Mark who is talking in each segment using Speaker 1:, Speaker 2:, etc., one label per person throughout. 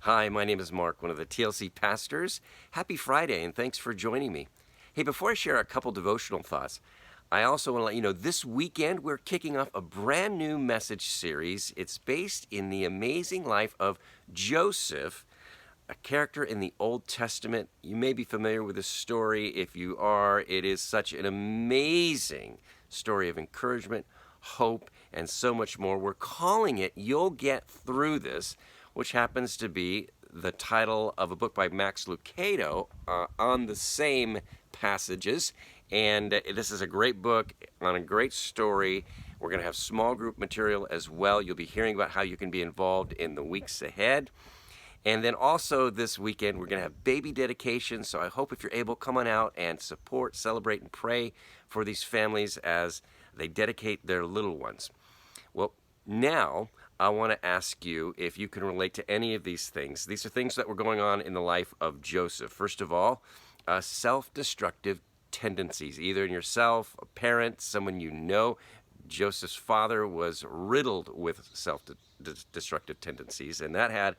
Speaker 1: Hi, my name is Mark, one of the TLC pastors. Happy Friday, and thanks for joining me. Hey, before I share a couple devotional thoughts, I also want to let you know this weekend we're kicking off a brand new message series. It's based in the amazing life of Joseph, a character in the Old Testament. You may be familiar with this story. If you are, it is such an amazing story of encouragement, hope, and so much more. We're calling it You'll Get Through This, which happens to be the title of a book by Max Lucado on the same passages. And this is a great book on a great story. We're going to have small group material as well. You'll be hearing about how you can be involved in the weeks ahead. And then also this weekend, we're going to have baby dedications. So I hope if you're able, come on out and support, celebrate, and pray for these families as they dedicate their little ones. Well, now I want to ask you if you can relate to any of these things. These are things that were going on in the life of Joseph. First of all, self-destructive tendencies, either in yourself, a parent, someone you know. Joseph's father was riddled with self-destructive tendencies, and that had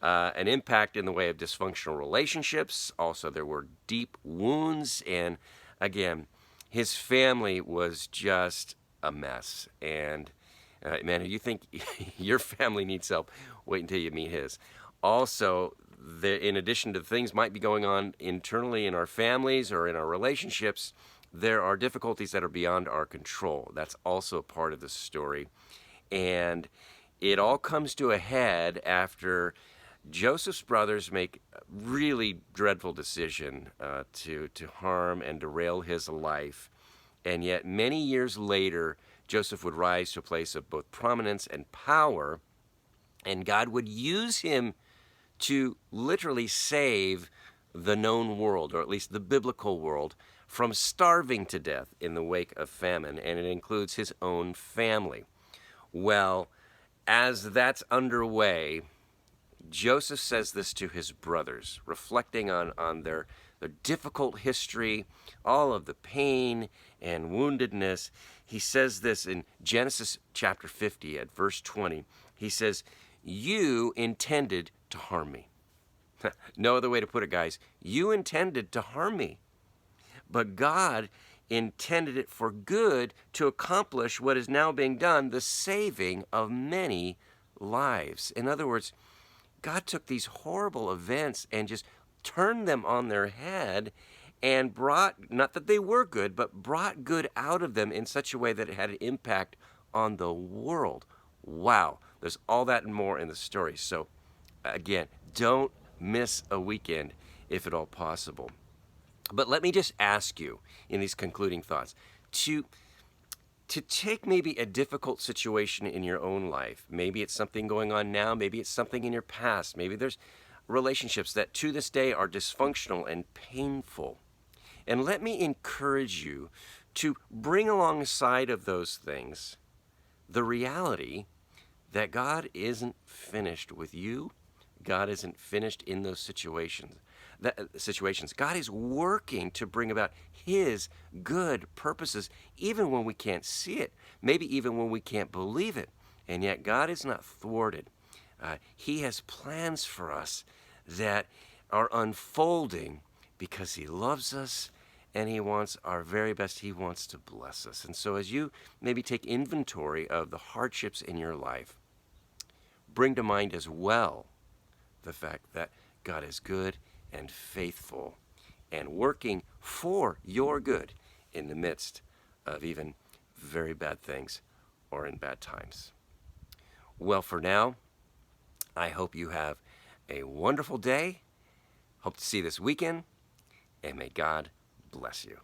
Speaker 1: an impact in the way of dysfunctional relationships. Also, there were deep wounds, and again, his family was just a mess. And man, if you think your family needs help, wait until you meet his. Also, in addition to things might be going on internally in our families or in our relationships, there are difficulties that are beyond our control. That's also a part of the story. And it all comes to a head after Joseph's brothers make a really dreadful decision to harm and derail his life. And yet many years later, Joseph would rise to a place of both prominence and power, and God would use him to literally save the known world, or at least the biblical world, from starving to death in the wake of famine, and it includes his own family. Well, as that's underway, Joseph says this to his brothers, reflecting on their difficult history, all of the pain and woundedness. He says this in Genesis chapter 50 at verse 20. He says, "You intended to harm me." No other way to put it, guys. You intended to harm me. But God intended it for good to accomplish what is now being done, the saving of many lives. In other words, God took these horrible events and just turned them on their head and brought, not that they were good, but brought good out of them in such a way that it had an impact on the world. Wow. There's all that and more in the story. So again, don't miss a weekend if at all possible. But let me just ask you in these concluding thoughts to take maybe a difficult situation in your own life. Maybe it's something going on now. Maybe it's something in your past. Maybe there's relationships that to this day are dysfunctional and painful. And let me encourage you to bring alongside of those things the reality that God isn't finished with you. God isn't finished in those situations. God is working to bring about his good purposes, even when we can't see it, maybe even when we can't believe it. And yet God is not thwarted. He has plans for us that are unfolding because he loves us and he wants our very best. He wants to bless us. And so as you maybe take inventory of the hardships in your life, bring to mind as well the fact that God is good and faithful and working for your good in the midst of even very bad things or in bad times. Well, for now, I hope you have a wonderful day. Hope to see you this weekend, and may God bless you.